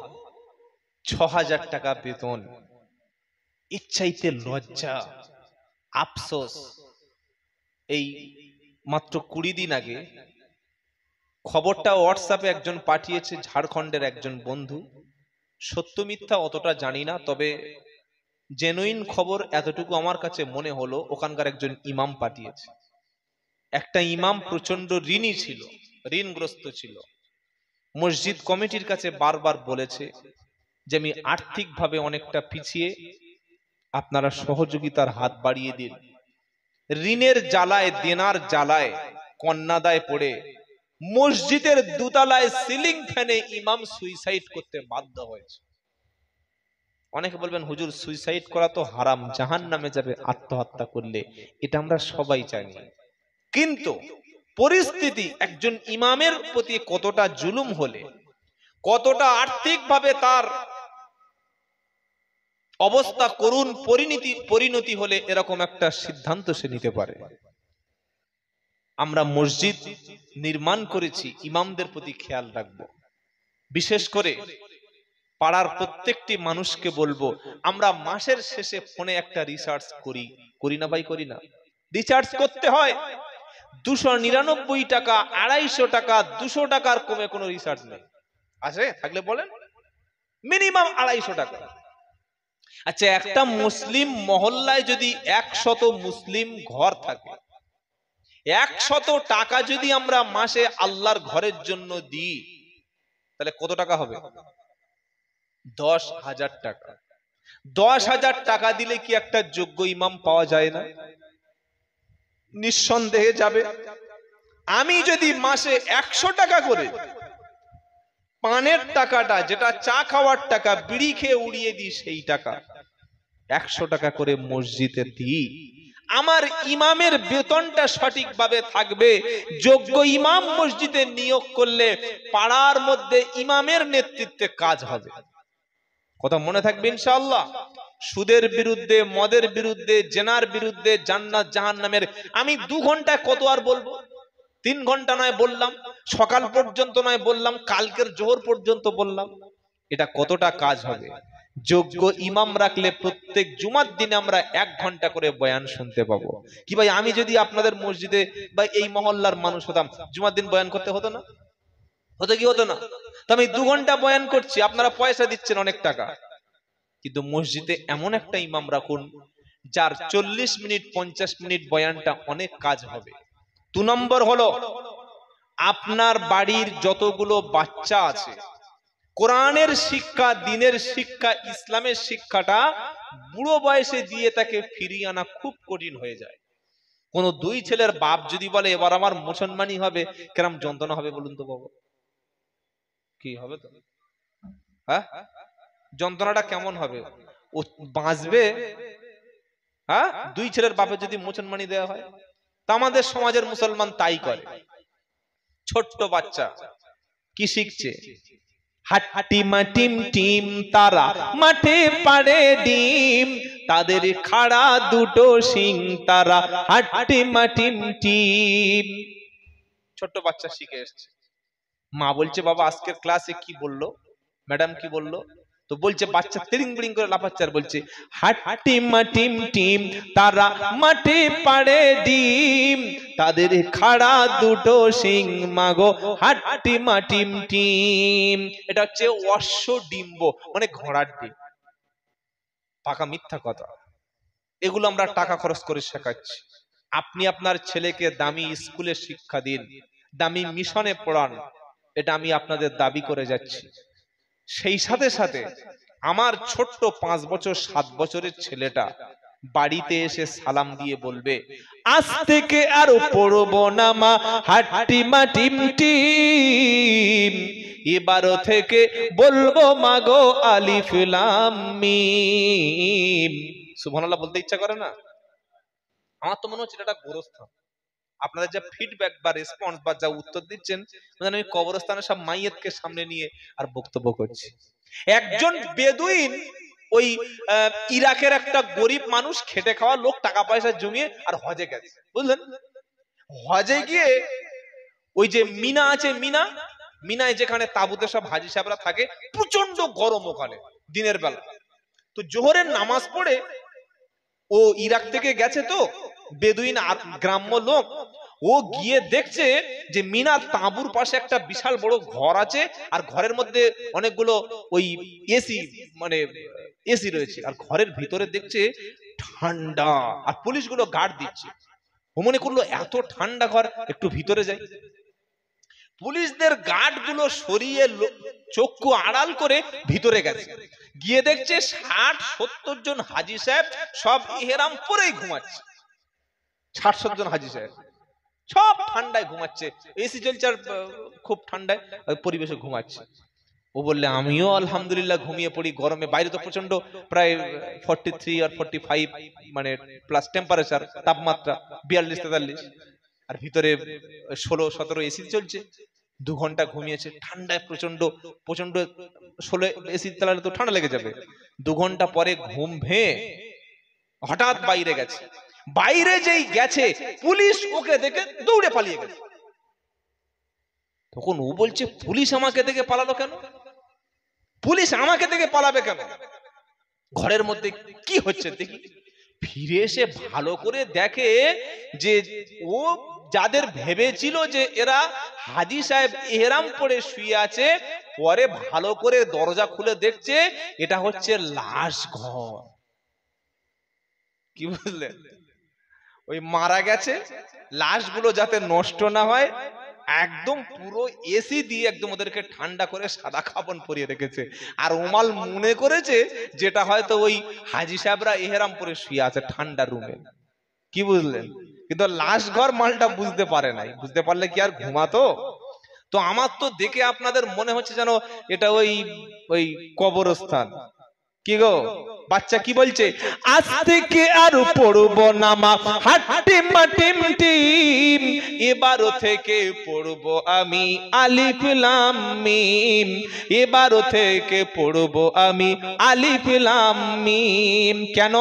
[SPEAKER 1] ৬,০০০ টাকা বেতন। ইচ্ছাইতে লজ্জা, আফসোস। এই মাত্র ২০ দিন আগে খবরটা হোয়াটসঅ্যাপে একজন পাঠিয়েছে, ঝাড়খণ্ডের একজন বন্ধু। সত্য মিথ্যা অতটা জানি না, তবে জেনুইন খবর এতটুকু আমার কাছে মনে হলো, ওখানকার একজন ইমাম পাঠিয়েছে। একটা ইমাম প্রচন্ড ঋণী ছিল, ঋণগ্রস্ত ছিল। মসজিদ কমিটির কাছে বারবার বলেছে যে আমি আর্থিকভাবে অনেকটা পিছিয়ে, আপনারা সহযোগিতার হাত বাড়িয়ে দিন। ঋণের জ্বালায়, দেনার জ্বালায় কন্যাদায় পড়ে মসজিদের ২ তলায় সিলিং ফ্যানে ইমাম সুইসাইড করতে বাধ্য হয়েছে। অনেকে বলবেন হুজুর সুইসাইড করা তো হারাম, জাহান্নামে যাবে আত্মহত্যা করলে, এটা আমরা সবাই জানি। কিন্তু পরিস্থিতি একজন ইমামের প্রতি কতটা জুলুম হলে, কতটা আর্থিকভাবে তার অবস্থা করুণ পরিণতি হলে এরকম একটা সিদ্ধান্ত সে নিতে পারে। আমরা মসজিদ নির্মাণ করেছি, ইমামদের প্রতি খেয়াল রাখবো। বিশেষ করে পাড়ার প্রত্যেকটি মানুষকে বলবো, আমরা মাসের শেষে ফোনে একটা রিচার্জ করি না ভাই? করি না? রিচার্জ করতে হয় 299 টাকা, 250 টাকা, 200 টাকার কমে কোনো রিচার্জ নেই। আছে? থাকলে বলেন। মিনিমাম 250 টাকা। আচ্ছা, একটা মুসলিম মহল্লায় যদি 100 মুসলিম ঘর থাকে, 100 টাকা যদি আমরা মাসে আল্লাহর ঘরের জন্য দিই, তাহলে কত টাকা হবে? 10,000 টাকা। 10,000 টাকা দিলে কি একটা যোগ্য ইমাম পাওয়া যায় না? নিঃসন্দেহে যাবে। আমি যদি মাসে 100 টাকা করে পানের টাকাটা, যেটা চা খাওয়ার টাকা, বিড়ি খেয়ে উড়িয়ে দিই, সেই টাকা 100 টাকা করে মসজিদে দিই, আমার ইমামের বেতনটা সঠিকভাবে থাকবে। যোগ্য ইমাম মসজিদে নিয়োগ করলে পাড়ার মধ্যে ইমামের নেতৃত্বে কাজ হবে। কথা মনে থাকবে ইনশাআল্লাহ। সুদের বিরুদ্ধে, মদের বিরুদ্ধে, জেনার বিরুদ্ধে, জান্নাত জাহান্নামের আমি 2 ঘন্টায় কত আর বলবো? 3 ঘন্টা নয় বললাম, সকাল পর্যন্ত নয় বললাম, কালকের জোহর পর্যন্ত বললাম। এটা কতটা কাজ হবে? যোগ্য ইমাম রাখলে প্রত্যেক জুমার দিনে আমরা 1 ঘন্টা করে বয়ান শুনতে পাবো। কি ভাই, আমি যদি আপনাদের মসজিদে বা এই মহল্লার মানুষ হতাম, জুমার দিন বয়ান করতে হতো না? হতো কি হতো না? তো আমি 2 ঘন্টা বয়ান করছি, আপনারা পয়সা দিচ্ছেন অনেক টাকা, কিন্তু মসজিদে এমন একটা ইমাম রাখুন যার 40 মিনিট 50 মিনিট বয়ানটা অনেক কাজ হবে। 2 নম্বর হলো, আপনার বাড়ির যতগুলো বাচ্চা আছে, কোরআনের শিক্ষা, দ্বীনের শিক্ষা, ইসলামের শিক্ষাটা বুড়ো বয়সে দিয়ে তাকে ফিরিয়ে আনা খুব কঠিন হয়ে যায়। কোন 2 ছেলের বাপ যদি বলে এবার আমার মুসলমানি হবে, কেরম যন্ত্রণা হবে বলুন তো বাবা? কি হবে তো? হ্যাঁ, যন্ত্রণাটা কেমন হবে? ও বাঁচবে? হ্যাঁ, 2 ছেলের বাপে যদি মুসলমানি দেওয়া হয়। তা আমাদের সমাজের মুসলমান তাই করে। ছোট্ট বাচ্চা কি শিখছে? হাট্টি মাটিম টিম, তারা মাঠে পাড়ে ডিম, তাদের খাড়া দুটো শিং, তারা হাট্টি মাটিম টিম। ছোট্ট বাচ্চা শিখে এসছে। মা বলছে, বাবা আজকের ক্লাসে কি বললো ম্যাডাম, কি বললো? তো বলছে, বাচ্চা তিরিং বিড়িং করে লাফাচ্ছে আর বলছে, হাট্টি মাটিম টিম, তারা মাঠে পাড়ে ডিম, তাদের খাড়া দুটো শিং, মাগো হাট্টি মাটিম টিম। এটা হচ্ছে অশ্বডিম্ব, মানে ঘোড়ার ডিম। পাকা মিথ্যা কথা। এগুলো আমরা টাকা খরচ করে শেখাচ্ছি। আপনি আপনার ছেলেকে দামি স্কুলে শিক্ষা দিন, দামি মিশনে পড়ান, এটা আমি আপনাদের দাবি করে যাচ্ছি। সেই সাথে সাথে আমার ছোট্ট 5 বছর 7 বছরের ছেলেটা বাড়িতে এসে সালাম দিয়ে বলবে, আজ থেকে আর পড়বো না মা হাট্টি মাটিম টিম, এবার থেকে বলবো মাগো আলিফ লাম মিম। সুবহানাল্লাহ বলতে ইচ্ছা করে না? আমার তো মনে হচ্ছে এটা গোরস্থান। আপনাদের যা ফিডব্যাক বা রেসপন্স বা যা উত্তর দিচ্ছেন, মানে আমি কবরস্থানে সব মাইয়াতকে সামনে নিয়ে আর বক্তব্য করছি। একজন বেদুইন, ওই ইরাকের একটা গরিব মানুষ, খেটে খাওয়া লোক, টাকা পয়সা জমিয়ে আর হজে গেছে, বুঝলেন? হজে গিয়ে ওই যে মিনা আছে, মিনায় যেখানে তাঁবুতে সব হাজি সাহেবরা থাকে, প্রচন্ড গরম ওখানে দিনের বেলা। তো জোহরের নামাজ পড়ে, ও ইরাক থেকে গেছে, তো বেদুইন গ্রাম্য লোক, ও গিয়ে দেখছে যে মিনার তাঁবুর পাশে একটা বিশাল বড় ঘর আছে, আর ঘরের মধ্যে অনেকগুলো ওই এসি, মানে এসি রয়েছে, আর ঘরের ভিতরে দেখছে ঠান্ডা, আর পুলিশগুলো গার্ড দিচ্ছে। ও মনে করলো এত ঠান্ডা ঘর, একটু ভিতরে যাই। পুলিশদের গার্ড গুলো সরিয়ে চক্ষু আড়াল করে ভিতরে গেছে, গিয়ে দেখছে 60-70 জন হাজি সাহেব সব ইহরাম পরেই ঘুমাচ্ছে। 60-70 জন হাজি সাহেব সব ঠান্ডায় ঘুমাচ্ছে, এসি চলছে আর খুব ঠান্ডায় পরিবেশে ঘুমাচ্ছে। ও বললে, আমিও আলহামদুলিল্লাহ ঘুমিয়ে পড়ি গরমে। বাইরে তো প্রচন্ড, প্রায় 43 আর 45 মানে প্লাস টেম্পারেচার, তাপমাত্রা 42-43, আর ভিতরে 16-17 এসি চলছে। 2 ঘন্টা ঘুমিয়েছে ঠান্ডায়, প্রচন্ড প্রচন্ড। 16 এসি চালালে তো ঠান্ডা লেগে যাবে। 2 ঘন্টা পরে ঘুম ভেঙে হঠাৎ বাইরে গেছে। বাইরে যেই গেছে, পুলিশ ওকে দেখে দৌড়ে পালিয়ে গেছে। তখন ও বলছে, পুলিশ আমাকে দেখে পালালো কেন? পুলিশ আমাকে দেখে পালাবে কেন? ঘরের মধ্যে কি হচ্ছে দেখি। ফিরে এসে ভালো করে দেখে যে ও যাদের ভেবেছিল যে এরা হাজী সাহেব ইহরাম পরে শুয়ে আছে, পরে ভালো করে দরজা খুলে দেখছে এটা হচ্ছে লাশ ঘর। কি বুঝলেন? ওই মারা গেছে লাশগুলো যাতে নষ্ট না হয়, একদম পুরো এসি দিয়ে একদম ওদেরকে ঠান্ডা করে সাদা কাপড় পরিয়ে রেখেছে। আর উমাল মনে করেছে যেটা হয়তো ওই হাজী সাহেবরা ইহরাম পরে শুয়ে আছে ঠান্ডা রুমে। কি বুঝলেন? কিন্তু লাশ ঘর মালটা বুঝতে পারে নাই। বুঝতে পারলে কি আর ঘুমাতো? তো আমার তো দেখে আপনাদের মনে হচ্ছে যেন এটা ওই ওই কবরস্থান। কি গো বাচ্চা কি বলছে? আজ থেকে আর পড়বো না মা হাটিম টিম টিম, এবারও থেকে পড়বো আমি আলিফ লাম মিম, এবারও থেকে পড়বো আমি আলিফ লাম মিম। কেন?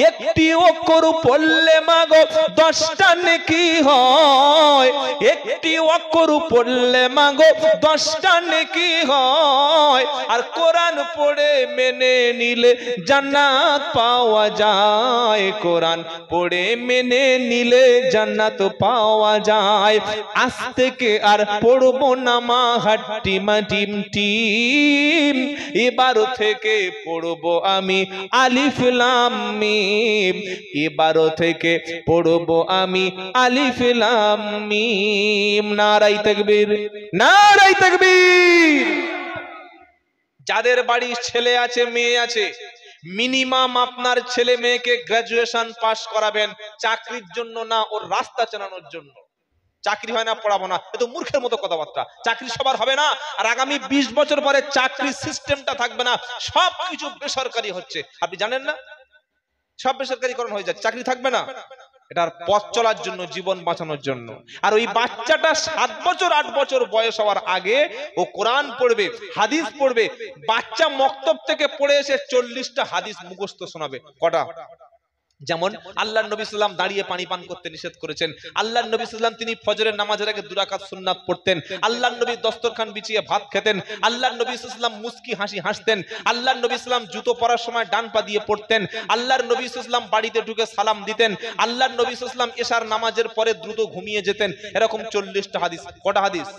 [SPEAKER 1] একটি অক্ষর পড়লে মাগো 10টা নেকি হয়, একটি অক্ষর পড়লে মাগো 10টা নেকি হয়। আর কোরআন পড়ে মেনে নিলে জান্নাত পাওয়া যায়, কোরআন পড়ে মেনে নিলে জান্নাত পাওয়া যায়। আজ থেকে আর পড়বো না মা হাট্টিম টিম টিম, এবার থেকে পড়বো আমি আলিফ লাম মিম, এবার থেকে পড়বো আমি আলিফ লাম মিম। নারায়ে তাকবীর, নারায়ে তাকবীর। যাদের বাড়ি ছেলে আছে মেয়ে আছে, মিনিমাম আপনার ছেলে মেয়েকে গ্রাজুয়েশন পাস করাবেন, চাকরির জন্য না, ওর রাস্তা চেনানোর জন্য। চাকরি হয় না পড়াবো না, এ তো মূর্খের মতো কথাবার্তা। চাকরি সবার হবে না, আর আগামী 20 বছর পরে চাকরির সিস্টেমটা থাকবে না, সব কিছু বেসরকারি হচ্ছে। আপনি জানেন না? সব বেসরকারিকরণ হয়ে যাচ্ছে, চাকরি থাকবে না। এটার পথ চলার জন্য, জীবন বাঁচানোর জন্য। আর ওই বাচ্চাটা 7 বছর 8 বছর বয়স হওয়ার আগে ও কোরআন পড়বে, হাদিস পড়বে। বাচ্চা মক্তব থেকে পড়ে এসে 40টা হাদিস মুখস্থ শোনাবে। কটা? যেমন আল্লাহর নবী সাল্লাল্লাহু আলাইহি ওয়াসাল্লাম দাঁড়িয়ে পানি পান করতে নিষেধ করেছেন। আল্লাহর নবী সাল্লাল্লাহু আলাইহি ওয়াসাল্লাম তিনি ফজরের নামাজের আগে 2 রাকাত সুন্নাত পড়তেন। আল্লাহর নবী দস্তরখান বিছিয়ে ভাত খেতেন। আল্লাহর নবী সাল্লাল্লাহু আলাইহি ওয়াসাল্লাম মুস্কি হাসি হাসতেন। আল্লাহর নবী সাল্লাল্লাহু আলাইহি ওয়াসাল্লাম জুতো পরার সময় ডান পা দিয়ে পড়তেন। আল্লাহর নবী সাল্লাল্লাহু আলাইহি ওয়াসাল্লাম বাড়িতে ঢুকে সালাম দিতেন। আল্লাহর নবী সাল্লাল্লাহু আলাইহি ওয়াসাল্লাম এশার নামাজের পরে দ্রুত ঘুমিয়ে যেতেন। এরকম 40টা হাদিস। কটা হাদিস?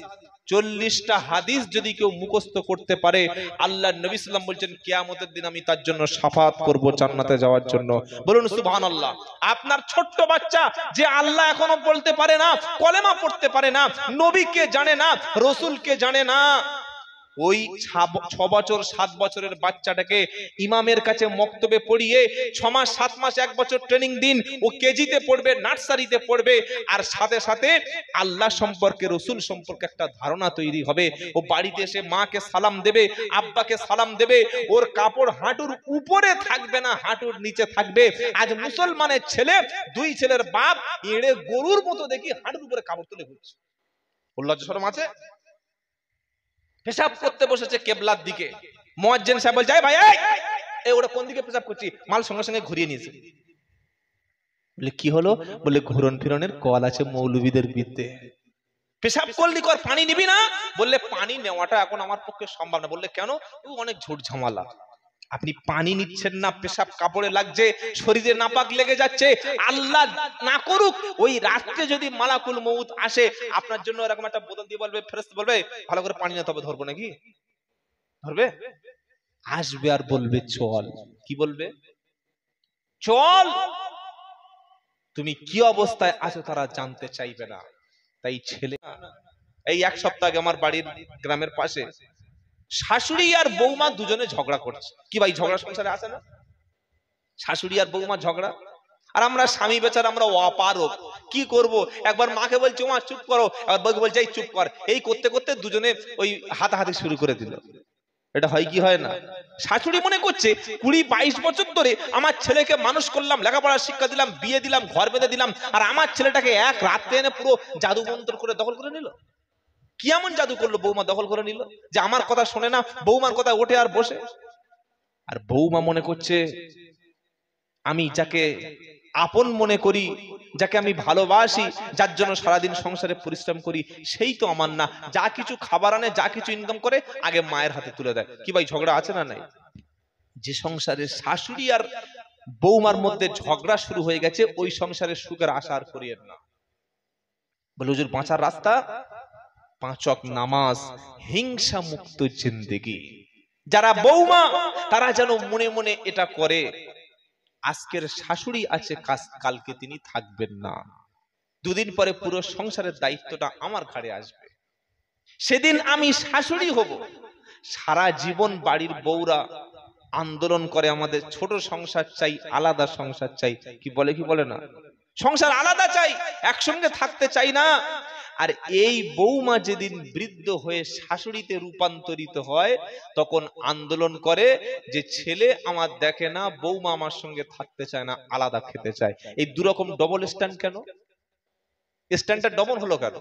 [SPEAKER 1] 40টা হাদিস যদি কেউ মুখস্থ করতে পারে, আল্লাহর নবী সাল্লাল্লাহু আলাইহি ওয়াসাল্লাম বলছেন কিয়ামতের দিন আমি তার জন্য শাফাআত করব জান্নাতে যাওয়ার জন্য। বলুন সুবহানাল্লাহ। আপনার ছোট্ট বাচ্চা যে আল্লাহ এখনো বলতে পারে না, কলেমা পড়তে পারে না, নবীকে জানে না, রাসূলকে জানে না, ওই 6 বছর 7 বছরের বাচ্চাটাকে ইমামের কাছে মক্তবে পড়িয়ে 6 মাস 7 মাস 1 বছর ট্রেনিং দিন, ও কেজিতে পড়বে, নার্সারিতে পড়বে, আর সাথে সাথে আল্লাহ সম্পর্কে, রাসূল সম্পর্কে একটা ধারণা তৈরি হবে। ও বাড়িতে এসে মাকে সালাম দেবে, আব্বাকে সালাম দেবে, ওর কাপড় হাঁটুর উপরে থাকবে না, হাঁটুর নিচে থাকবে। আজ মুসলমানের ছেলে, 2 ছেলের বাপ এড়ে গরুর মতো দেখি হাঁটুর উপরে কাপড় তুলে ঘুরছে। ওর লজ্জা শরম আছে? পেশাব করতে বসেছে কেবলার দিকে, মুয়াজ্জিন সাহেব বলে, যাই ভাই, এই ওটা কোন দিকে পেশাব করছি? মাল সঙ্গে সঙ্গে ঘুরিয়ে নিয়েছে। বলে কি হলো? বলে ঘুরন ফিরনের কল আছে মৌলবীদের বিদ্যে। পেশাব করলি কর, পানি নিবি না? বললে পানি নেওয়াটা এখন আমার পক্ষে সম্ভব না। বললে কেন? অনেক ঝুট ঝামেলা। আপনি পানি নিচ্ছেন না, পেশাব কাপড়ে লাগছে, শরীরে নাপাক লেগে যাচ্ছে। আল্লাহ না করুক ওই রাত্রে যদি মালাকুল মউত আসে আপনার জন্য, এরকম একটা বোতল দিয়ে বলবে, ফেরেশতা বলবে ভালো করে পানি নিতে হবে, ধরবো নাকি? ধরবে? আসবে আর বলবে চল। কি বলবে? চল। তুমি কি অবস্থায় আছো তারা জানতে চাইবে না। তাই ছেলে, এই 1 সপ্তাহ আগে আমার বাড়ির গ্রামের পাশে শাশুড়ি আর বৌমা দুজনে ঝগড়া করছে। কি ভাই, ঝগড়া সংসারে আছে না? শাশুড়ি আর বৌমা ঝগড়া, আর আমরা স্বামী বেচারা আমরা অপারক। কি করব? একবার মাকে বলছি মা চুপ করো, আর বউকে বলছে এই চুপ কর। এই করতে করতে দুজনে ওই হাতাহাতি শুরু করে দিল। এটা হয় কি হয় না? শাশুড়ি মনে করছে 20-22 বছর ধরে আমার ছেলেকে মানুষ করলাম, লেখাপড়ার শিক্ষা দিলাম, বিয়ে দিলাম, ঘর বেঁধে দিলাম, আর আমার ছেলেটাকে এক রাতে এনে পুরো জাদু মন্ত্র করে দখল করে নিল। কি এমন জাদু করলো বৌমা দখল করে নিল যে আমার কথা শোনে না, বৌমার কথা ওঠে আর বসে? আর বৌমা মনে করছে আমি যাকে আপন মনে করি, যাকে আমি ভালোবাসি, যার জন্য সারাদিন সংসারে পরিশ্রম করি, সেই তো আমার না। যা কিছু খাবার আনে, যা কিছু ইনকাম করে, আগে মায়ের হাতে তুলে দেয়। কি ভাই ঝগড়া আছে না নাই? যে সংসারে শাশুড়ি আর বৌমার মধ্যে ঝগড়া শুরু হয়ে গেছে, ওই সংসারে সুখের আশা আর করিয়েন না। বলে হুজুর বাঁচার রাস্তা 5 ওয়াক্ত নামাজ, হিংসা মুক্ত জিন্দেগি। যারা বৌমা তারা যেন মনে মনে এটা করে, আজকের শাশুড়ি আছে, কালকে তিনি থাকবেন না, দুদিন পরে পুরো সংসারের দায়িত্বটা আমার ঘাড়ে আসবে, সেদিন আমি শাশুড়ি হব। সারা জীবন বাড়ির বউরা আন্দোলন করে, আমাদের ছোট সংসার চাই, আলাদা সংসার চাই। কি বলে কি বলে না? সংসার আলাদা চাই, একসঙ্গে থাকতে চাই না। আর এই বৌমা যেদিন বৃদ্ধ হয়ে শাশুড়িতে রূপান্তরিত হয়, তখন আন্দোলন করে যে ছেলে আমার দেখে না, বৌমা আমার সঙ্গে থাকতে চায় না, আলাদা খেতে চায়। এই দুরকম ডবল স্ট্যান্ড কেন? স্ট্যান্ডটা ডবল হলো কেন?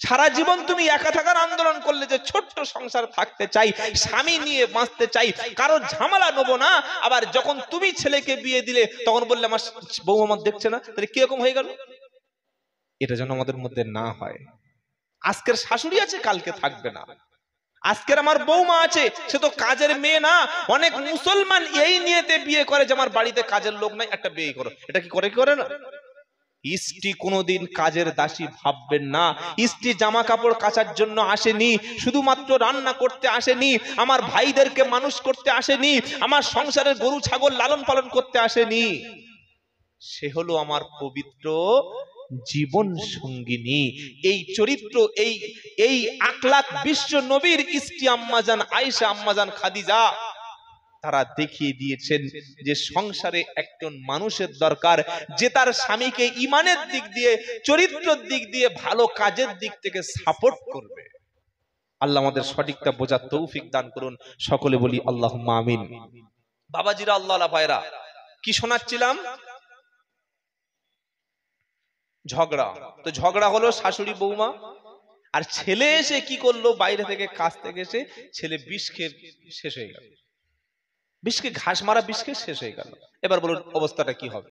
[SPEAKER 1] সারা জীবন তুমি একা থাকার আন্দোলন করলে যে ছোট্ট সংসার থাকতে চাই, স্বামী নিয়ে বাঁচতে চাই, কারো ঝামেলা নেব না, আবার যখন তুমি ছেলেকে বিয়ে দিলে তখন বললে আমার বউ আমার দেখছে না, তাহলে কিরকম হয়ে গেল? এটা যেন আমাদের মধ্যে না হয়। আজকের শাশুড়ি আছে, কালকে থাকবে না। আজকের আমার বৌমা আছে, সে তো কাজের মেয়ে না। অনেক মুসলমান এই নিয়েতে বিয়ে করে যে আমার বাড়িতে কাজের লোক নাই, একটা বিয়ে করো। এটা কি করে? কি করে না? স্ত্রী কোনোদিন কাজের দাসী ভাববেন না। স্ত্রী জামা কাপড় কাচার জন্য আসেনি, শুধুমাত্র রান্না করতে আসেনি, আমার ভাইদেরকে মানুষ করতে আসেনি, আমার সংসারের গরু ছাগল লালন পালন করতে আসেনি। সে হলো আমার পবিত্র জীবন সঙ্গিনী। এই চরিত্র, এই আখলাক বিশ্ব নবীর স্ত্রী আম্মাজান আয়েশা, আম্মাজান খাদিজা, তারা দেখিয়ে দিয়েছেন যে সংসারে একজন মানুষের দরকার যে তার স্বামীকে ঈমানের দিক দিয়ে, চরিত্রের দিক দিয়ে, ভালো কাজের দিক থেকে সাপোর্ট করবে। আল্লাহ আমাদের সঠিকটা বোঝার তৌফিক দান করুন। সকলে বলি আল্লাহুম্মা আমিন। বাবাজিরা, আল্লাহ ভাইরা, কি শোনাচ্ছিলাম? ঝগড়া। তো ঝগড়া হলো শাশুড়ি বৌমা। আর ছেলে এসে কি করলো? বাইরে থেকে, কাজ থেকে এসে ছেলে বিষ খেয়ে শেষ হয়ে গেল। বিষকে ঘাস মারা বিষকে শেষ হয়ে গেল। এবার বলুন অবস্থাটা কি হবে?